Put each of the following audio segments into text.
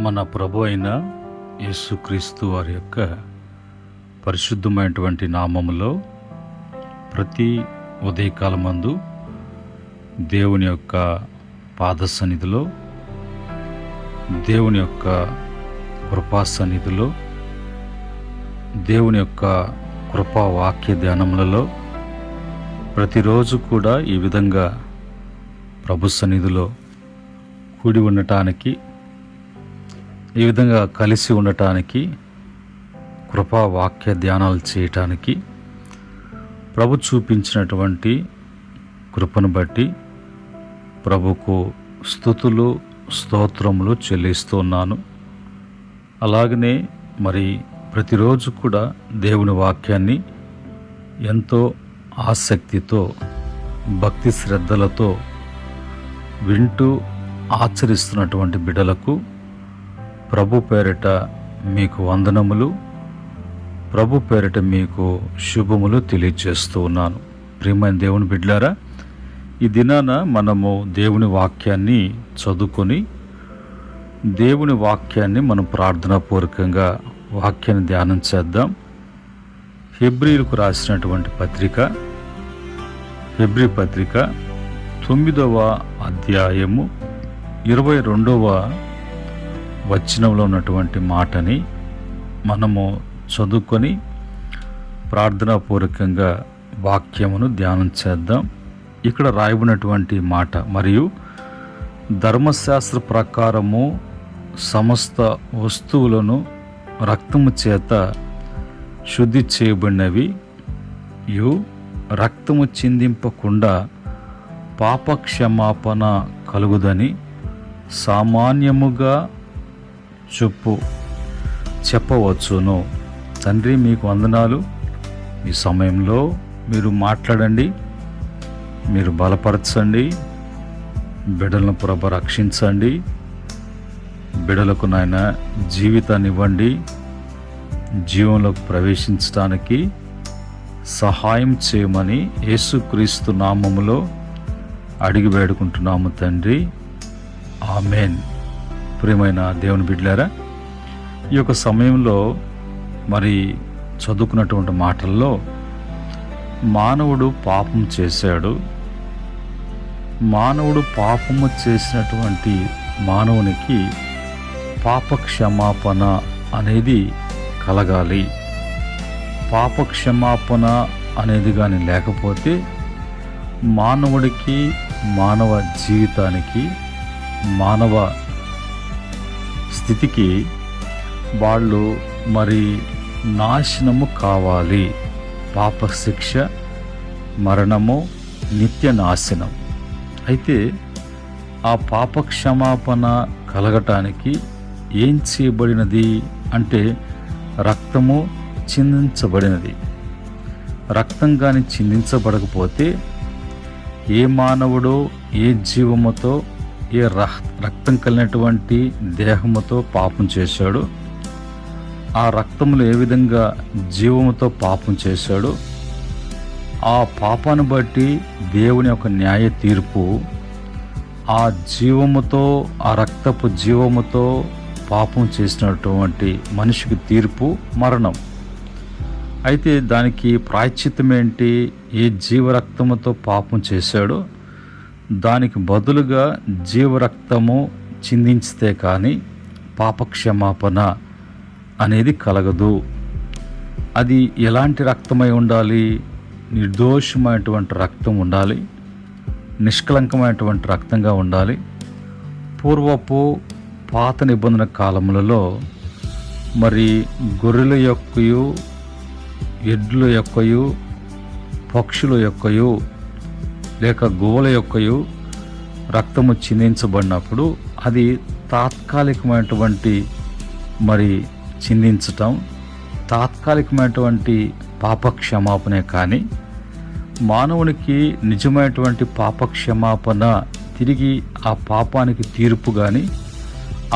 మన ప్రభు అయిన యేసుక్రీస్తు వారి యొక్క పరిశుద్ధమైనటువంటి నామములో ప్రతి ఉదయకాలమందు దేవుని యొక్క పాద సన్నిధిలో, దేవుని యొక్క కృపా సన్నిధిలో, దేవుని యొక్క కృపా వాక్య ధ్యానములలో ప్రతిరోజు కూడా ఈ విధంగా ప్రభు సన్నిధిలో కూడి ఉండటానికి, ఈ విధంగా కలిసి ఉండటానికి, కృపా వాక్య ధ్యానాలు చేయటానికి ప్రభు చూపించినటువంటి కృపను బట్టి ప్రభుకు స్తుతులు స్తోత్రములు చెల్లిస్తున్నాను. అలాగనే మరి ప్రతిరోజు కూడా దేవుని వాక్యాన్ని ఎంతో ఆసక్తితో, భక్తి శ్రద్ధలతో వింటూ ఆచరిస్తున్నటువంటి బిడ్డలకు ప్రభు పేరిట మీకు వందనములు, ప్రభు పేరిట మీకు శుభములు తెలియజేస్తూ ఉన్నాను. ప్రియమైన దేవుని బిడ్డలారా, ఈ దినాన మనము దేవుని వాక్యాన్ని చదువుకొని, దేవుని వాక్యాన్ని మనం ప్రార్థనాపూర్వకంగా వాక్యాన్ని ధ్యానం చేద్దాం. హెబ్రీలకు రాసినటువంటి పత్రిక, హెబ్రీ పత్రిక 9వ అధ్యాయము 22వ వచనంలో ఉన్నటువంటి మాటని మనము చదువుకొని ప్రార్థనాపూర్వకంగా వాక్యమును ధ్యానం చేద్దాం. ఇక్కడ రాయబడినటువంటి మాట, మరియు ధర్మశాస్త్ర ప్రకారము సమస్త వస్తువులను రక్తము చేత శుద్ధి చేయబడినవి, రక్తము చిందింపకుండా పాపక్షమాపణ కలుగుదని సామాన్యముగా చెప్పవచ్చును. తండ్రి, మీకు వందనాలు. ఈ సమయంలో మీరు మాట్లాడండి, మీరు బలపరచండి, బిడ్డలను ప్రభు రక్షించండి, బిడ్డలకు నాయన జీవితాన్ని ఇవ్వండి, జీవంలోకి ప్రవేశించడానికి సహాయం చేయమని యేసుక్రీస్తు నామములో అడిగి వేడుకుంటున్నాము తండ్రి, ఆమెన్. ప్రియమైన దేవుని బిడ్డలారా, ఈ యొక్క సమయంలో మరి చదువుకున్నటువంటి మాటల్లో మానవుడు పాపం చేశాడు. మానవుడు పాపము చేసినటువంటి మానవునికి పాప క్షమాపణ అనేది కలగాలి. పాప క్షమాపణ అనేది కానీ లేకపోతే మానవుడికి, మానవ జీవితానికి, మానవ స్థితికి వాళ్ళు మరి నాశనము కావాలి. పాప శిక్ష, మరణము, నిత్య నాశనం. అయితే ఆ పాప క్షమాపణ కలగటానికి ఏం చేయబడినది అంటే రక్తము చిందించబడినది. రక్తం కానీ చిందించబడకపోతే ఏ మానవుడో, ఏ జీవముతో, ఏ రక్తం కలిగినటువంటి దేహముతో పాపం చేశాడో, ఆ రక్తములు ఏ విధంగా జీవముతో పాపం చేశాడో, ఆ పాపాన్ని బట్టి దేవుని యొక్క న్యాయ తీర్పు ఆ జీవముతో, ఆ రక్తపు జీవముతో పాపం చేసినటువంటి మనిషికి తీర్పు మరణం. అయితే దానికి ప్రాయశ్చిత్తం ఏంటి? ఏ జీవరక్తముతో పాపం చేశాడో దానికి బదులుగా జీవరక్తము చిందించితే కానీ పాపక్షమాపణ అనేది కలగదు. అది ఎలాంటి రక్తమై ఉండాలి? నిర్దోషమైనటువంటి రక్తం ఉండాలి, నిష్కలంకమైనటువంటి రక్తంగా ఉండాలి. పూర్వపు పాత నిబంధన కాలములలో మరి గొర్రెల యొక్కయు, ఎడ్ల యొక్కయు, పక్షుల యొక్కయు, లేక గోవుల యొక్కయు రక్తము చిందించబడినప్పుడు అది తాత్కాలికమైనటువంటి మరి చిందించటం, తాత్కాలికమైనటువంటి పాపక్షమాపణే. కానీ మానవునికి నిజమైనటువంటి పాపక్షమాపణ, తిరిగి ఆ పాపానికి తీర్పు కానీ,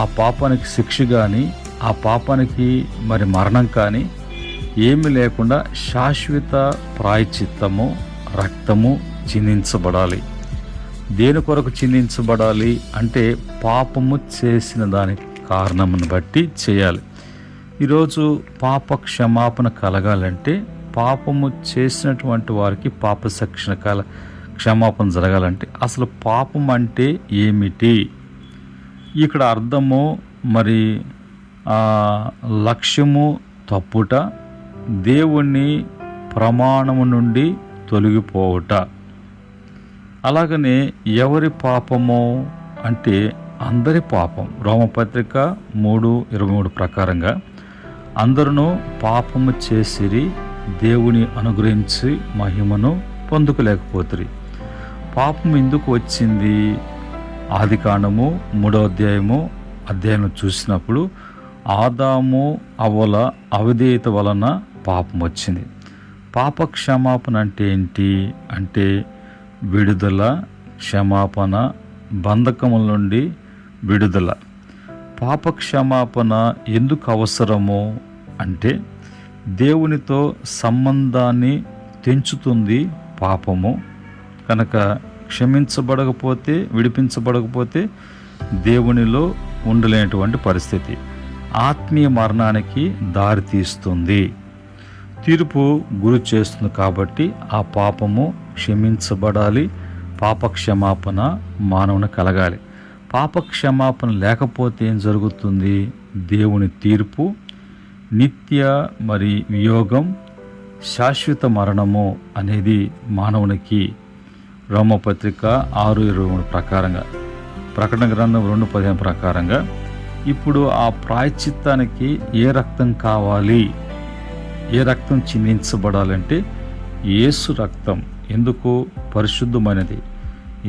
ఆ పాపానికి శిక్ష కానీ, ఆ పాపానికి మరి మరణం కానీ ఏమి లేకుండా శాశ్వత ప్రాయశ్చిత్తము, రక్తము చిందించబడాలి. దేని కొరకు చిందించబడాలి అంటే పాపము చేసిన దాని కారణమును బట్టి చేయాలి. ఈరోజు పాప క్షమాపణ కలగాలంటే, పాపము చేసినటువంటి వారికి పాప క్షమాపణ జరగాలంటే అసలు పాపం అంటే ఏమిటి? ఇక్కడ అర్థము మరి లక్ష్యము తప్పుట, దేవుని ప్రమాణము నుండి తొలగిపోవుట. అలాగనే ఎవరి పాపము అంటే అందరి పాపం. రోమపత్రిక 3:23 ప్రకారంగా అందరూ పాపము చేసిరి, దేవుని అనుగ్రహించి మహిమను పొందుకోలేకపోతురి. పాపం ఎందుకు వచ్చింది? ఆదికాండము 3వ అధ్యాయం చూసినప్పుడు ఆదాము అవ్వల అవిధేయత వలన పాపం వచ్చింది. పాప క్షమాపణ అంటే ఏంటి అంటే విడుదల, క్షమాపణ, బంధకముల నుండి విడుదల. పాప క్షమాపణ ఎందుకు అవసరము అంటే దేవునితో సంబంధాన్ని తెంచుతుంది పాపము. కనుక క్షమించబడకపోతే, విడిపించబడకపోతే దేవునిలో ఉండలేనటువంటి పరిస్థితి, ఆత్మీయ మరణానికి దారితీస్తుంది, తీర్పు గురి చేస్తుంది. కాబట్టి ఆ పాపము క్షమించబడాలి. పాప క్షమాపణ మానవుని కలగాలి. పాప క్షమాపణ లేకపోతే ఏం జరుగుతుంది? దేవుని తీర్పు, నిత్య వియోగం, శాశ్వత మరణము అనేది మానవునికి రోమపత్రిక 6:23 ప్రకారంగా, ప్రకటన గ్రంథం 2:15 ప్రకారంగా. ఇప్పుడు ఆ ప్రాయశ్చిత్తానికి ఏ రక్తం కావాలి? ఏ రక్తం చిందించబడాలంటే యేసు రక్తం. ఎందుకు? పరిశుద్ధమైనది.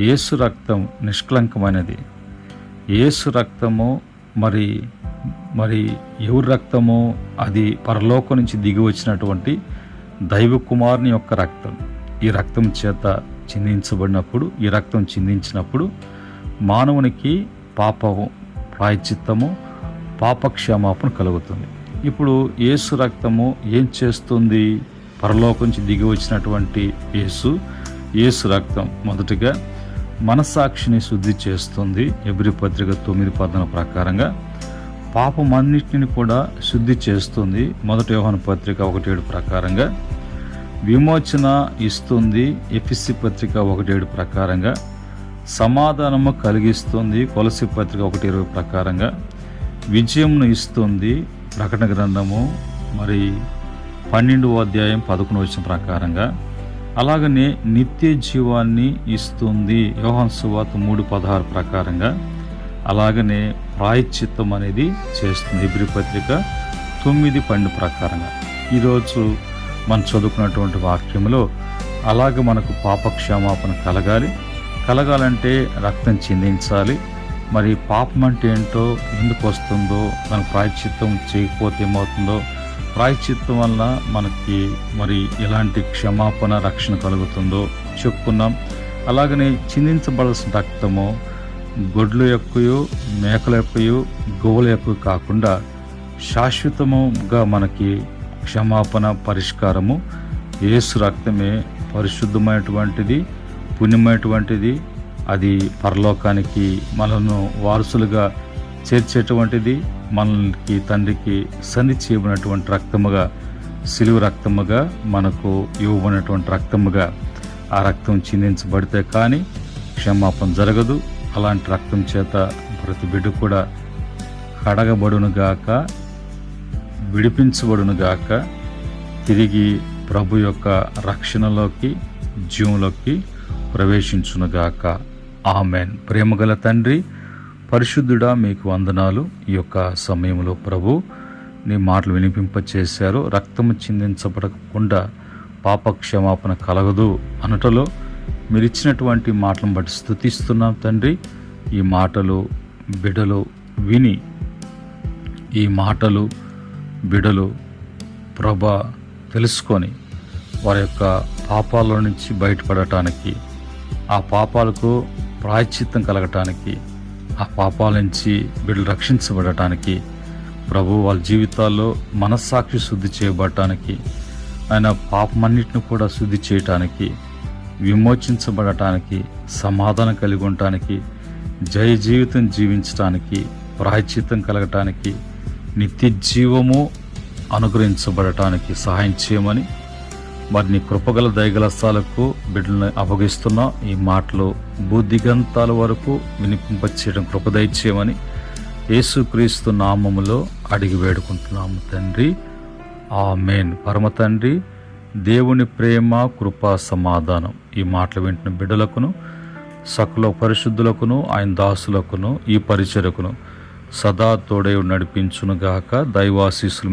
యేసు రక్తం నిష్కలంకమైనది. యేసు రక్తము మరి ఎవరి రక్తము? అది పరలోకం నుంచి దిగి వచ్చినటువంటి దైవ కుమారుని యొక్క రక్తం. ఈ రక్తం చేత చిందించబడినప్పుడు, ఈ రక్తం చిందించినప్పుడు మానవునికి పాపము ప్రాయశ్చిత్తము, పాప క్షమాపణ కలుగుతుంది. ఇప్పుడు యేసు రక్తము ఏం చేస్తుంది? పరలోకం నుంచి దిగి వచ్చినటువంటి యేసు రక్తం మొదటిగా మనసాక్షిని శుద్ధి చేస్తుంది. హెబ్రీ పత్రిక 9:14 ప్రకారంగా పాపమన్నిటిని కూడా శుద్ధి చేస్తుంది. 1 యోహాను పత్రిక 1:7 ప్రకారంగా విమోచన ఇస్తుంది. ఎఫెసీ పత్రిక 1:7 ప్రకారంగా సమాధానము కలిగిస్తుంది. కొలసీ పత్రిక 1:20 ప్రకారంగా విజయమును ఇస్తుంది. ప్రకటన గ్రంథము 12వ అధ్యాయం 11 ప్రకారంగా. అలాగనే నిత్య జీవాన్ని ఇస్తుంది. యోహాను సువార్త 3:16 ప్రకారంగా. అలాగనే ప్రాయశ్చిత్తం అనేది చేస్తుంది. హెబ్రీ పత్రిక 9:12 ప్రకారంగా. ఈరోజు మనం చదువుకున్నటువంటి వాక్యంలో అలాగే మనకు పాప క్షమాపణ కలగాలంటే రక్తం చిందించాలి. పాపం అంటే ఏంటో, ఎందుకు వస్తుందో, మనకు ప్రాయశ్చిత్తం చేయకపోతే ఏమవుతుందో, ప్రాయశ్చిత్తం వల్ల మనకి ఎలాంటి క్షమాపణ, రక్షణ కలుగుతుందో చెప్పుకున్నాం. అలాగనే చిందించబడాల్సిన రక్తము గొడ్ల యొక్కయో, మేకల యొక్కయో, గోవుల యొక్కయో కాకుండా శాశ్వతముగా మనకి క్షమాపణ, పరిష్కారము యేసు రక్తమే. పరిశుద్ధమైనటువంటిది, పుణ్యమైనటువంటిది. అది పరలోకానికి మనను వారసులుగా చేర్చేటువంటిది. మనకి తండ్రికి సంధి చేయబడినటువంటి రక్తముగా, సిలువ రక్తముగా మనకు ఇవ్వబడినటువంటి రక్తముగా ఆ రక్తం చిందించబడితే కానీ క్షమాపణ జరగదు. అలాంటి రక్తం చేత ప్రతి బిడ్డ కూడా కడగబడునుగాక, విడిపించబడునుగాక, తిరిగి ప్రభు యొక్క రక్షణలోకి, జీవంలోకి ప్రవేశించునుగాక. ఆమెన్. ప్రేమగల తండ్రి, పరిశుద్ధుడా, మీకు వందనాలు. ఈ యొక్క సమయంలో ప్రభు నీ మాటలు వినిపింపచేశారు. రక్తము చిందించబడకుండా పాప క్షమాపణ కలగదు అనటలో మీరు ఇచ్చినటువంటి మాటలను బట్టి స్తుతిస్తున్నాం తండ్రి. ఈ మాటలు బిడలు విని, ఈ మాటలు బిడలు ప్రభా తెలుసుకొని వారి యొక్క పాపాల నుంచి బయటపడటానికి, ఆ పాపాలకు ప్రాయశ్చిత్తం కలగటానికి, ఆ పాపాల నుంచి బిడ్డలు రక్షించబడటానికి, ప్రభు వాళ్ళ జీవితాల్లో మనస్సాక్షి శుద్ధి చేయబడటానికి, ఆయన పాపమన్నిటిని కూడా శుద్ధి చేయటానికి, విమోచించబడటానికి, సమాధానం కలిగి ఉండటానికి, జయ జీవితం జీవించటానికి ప్రాయశ్చిత్తం కలగటానికి, నిత్య జీవము అనుగ్రహించబడటానికి సహాయం చేయమని, మరి నీ కృపగల దయగలస్తాలకు బిడ్డలను అప్పగిస్తున్నా. ఈ మాటలు బుద్ధిగంతాల వరకు వినిపింపచేయడం కృప దయచేయమని యేసుక్రీస్తు నామములో అడిగి వేడుకుంటున్నాము తండ్రి, ఆమేన్. పరమ తండ్రి దేవుని ప్రేమ, కృప, సమాధానం ఈ మాటలు వింటున్న బిడ్డలకును, సకల పరిశుద్ధులకును, ఆయన దాసులకును, ఈ పరిచర్యకును సదా తోడై నడిపించునుగాక. దైవాశీస్సులు